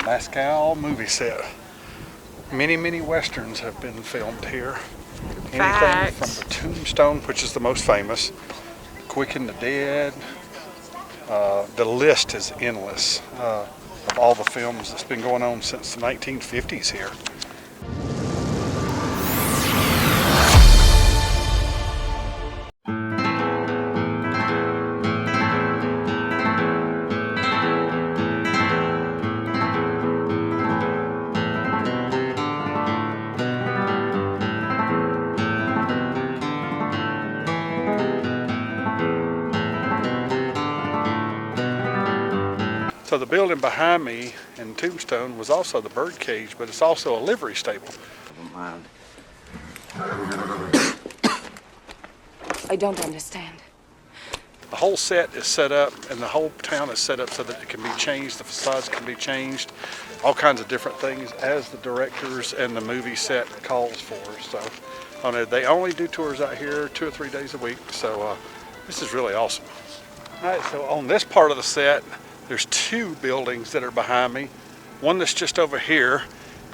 Moscow movie set. Many westerns have been filmed here. Fact. Anything from the Tombstone, which is the most famous, Quick and the Dead. The list is endless of all the films that's been going on since the 1950s here. So the building behind me in Tombstone was also the bird cage, but it's also a livery stable. I don't understand. The whole set is set up and the whole town is set up so that it can be changed, the facades can be changed, all kinds of different things as the directors and the movie set calls for. So they only do tours out here 2 or 3 days a week, so this is really awesome. All right, so on this part of the set, there's 2 buildings that are behind me. One that's just over here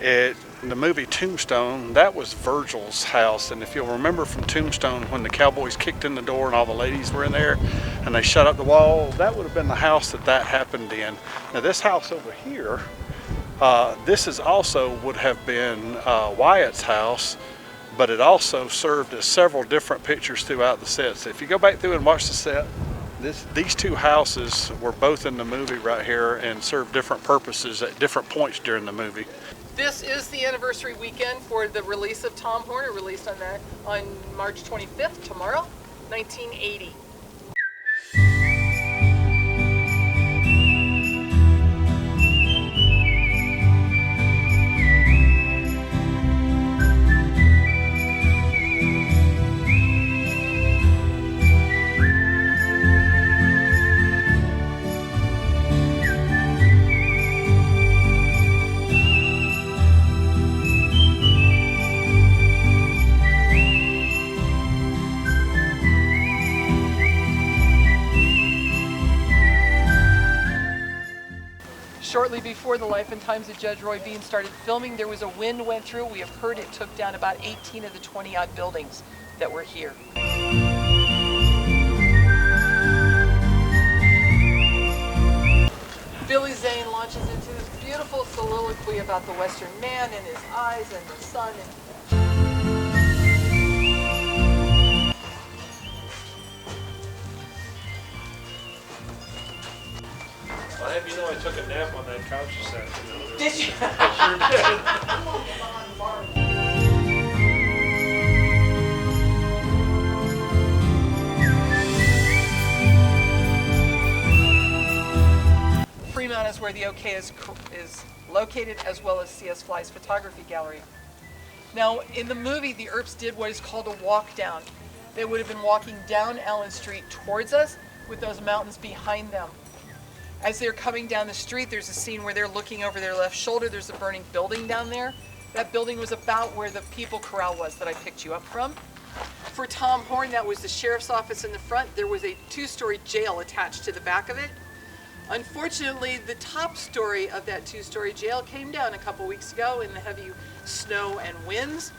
at the movie Tombstone, that was Virgil's house. And if you'll remember from Tombstone, when the cowboys kicked in the door and all the ladies were in there and they shut up the wall, that would have been the house that happened in. Now this house over here, this is also would have been Wyatt's house, but it also served as several different pictures throughout the set. So if you go back through and watch the set, these 2 houses were both in the movie right here and served different purposes at different points during the movie. This is the anniversary weekend for the release of Tom Horner, released on March 25th, tomorrow, 1980. Shortly before the life and times of Judge Roy Bean started filming, there was a wind went through. We have heard it took down about 18 of the 20-odd buildings that were here. Billy Zane launches into this beautiful soliloquy about the Western man and his eyes and the sun. I'll have you know I took a nap on that couch this afternoon. Did you? I sure did. Fremont is where the OK is located, as well as C.S. Fly's photography gallery. Now, in the movie, the Earps did what is called a walk down. They would have been walking down Allen Street towards us with those mountains behind them. As they're coming down the street, there's a scene where they're looking over their left shoulder. There's a burning building down there. That building was about where the People Corral was that I picked you up from. For Tom Horn, that was the sheriff's office in the front. There was a 2-story jail attached to the back of it. Unfortunately, the top story of that 2-story jail came down a couple weeks ago in the heavy snow and winds.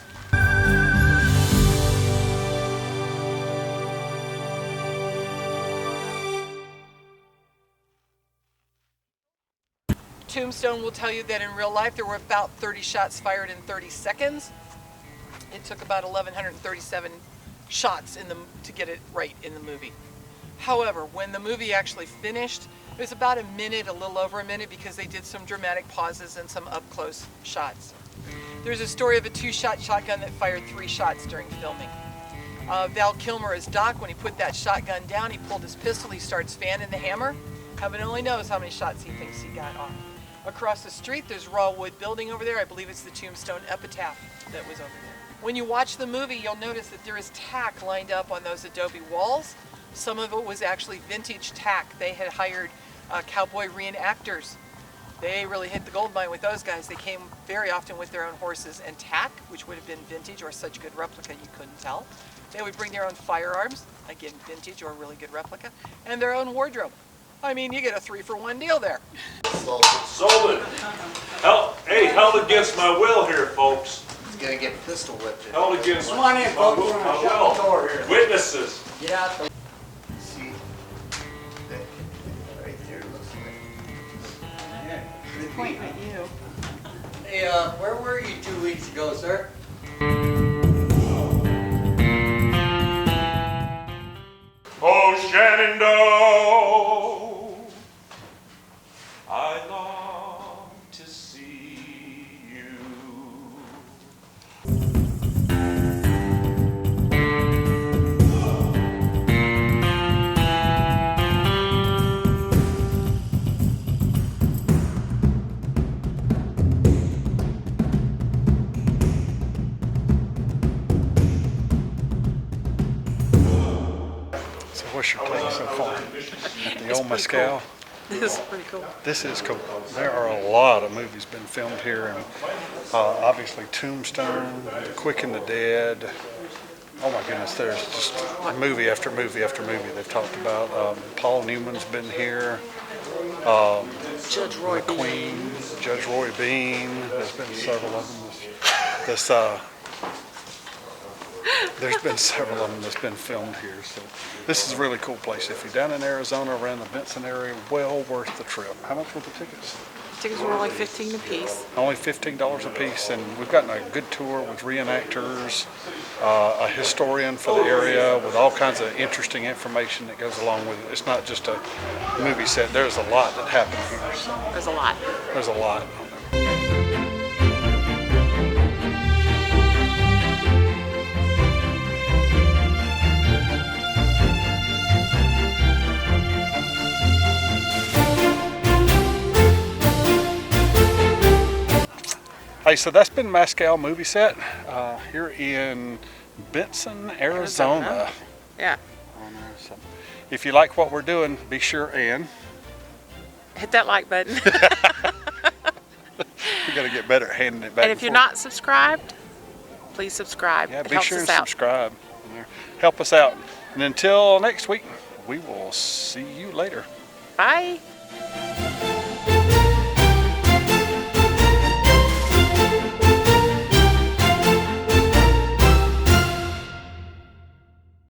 Tombstone will tell you that in real life there were about 30 shots fired in 30 seconds. It took about 1,137 shots to get it right in the movie. However, when the movie actually finished, it was about a minute, a little over a minute, because they did some dramatic pauses and some up-close shots. There's a story of a 2-shot shotgun that fired 3 shots during filming. Val Kilmer as Doc, when he put that shotgun down, he pulled his pistol, he starts fanning the hammer. Heaven only knows how many shots he thinks he got off. Across the street, there's raw wood building over there. I believe it's the Tombstone epitaph that was over there. When you watch the movie, you'll notice that there is tack lined up on those adobe walls. Some of it was actually vintage tack. They had hired cowboy re-enactors. They really hit the gold mine with those guys. They came very often with their own horses and tack, which would have been vintage or such good replica you couldn't tell. They would bring their own firearms, again vintage or really good replica, and their own wardrobe. I mean, you get a 3-for-1 deal there. Sold it. held against my will here, folks. He's gonna get pistol whipped. Held against Come on in, folks. We're my gonna shut the will. door here. Witnesses. Get out the. See? That right there looks like. Yeah, good point at you. Hey, where were you 2 weeks ago, sir? Oh, Shenandoah, I long to see you. So what's your take so far? At the old Mescal? This is pretty cool. This is cool. There are a lot of movies been filmed here, and obviously Tombstone, Quick and the Dead. Oh my goodness, there's just movie after movie after movie they've talked about. Paul Newman's been here. Judge Roy Bean. Queen, Judge Roy Bean. There's been several of them. There's been several of them that's been filmed here. So this is a really cool place. If you're down in Arizona, around the Benson area, well worth the trip. How much were the tickets? Tickets were only $15 a piece. Only $15 a piece, and we've gotten a good tour with reenactors, a historian for the area with all kinds of interesting information that goes along with it. It's not just a movie set. There's a lot that happens here. So There's a lot. there's a lot. Hey, so that's been Mescal movie set here in Benson, Arizona. Yeah. So if you like what we're doing, be sure and Hit that like button. we got to get better at handing it back. And if you're not subscribed, please subscribe. yeah, It be helps sure us and out. subscribe. Help us out. And until next week, we will see you later. Bye.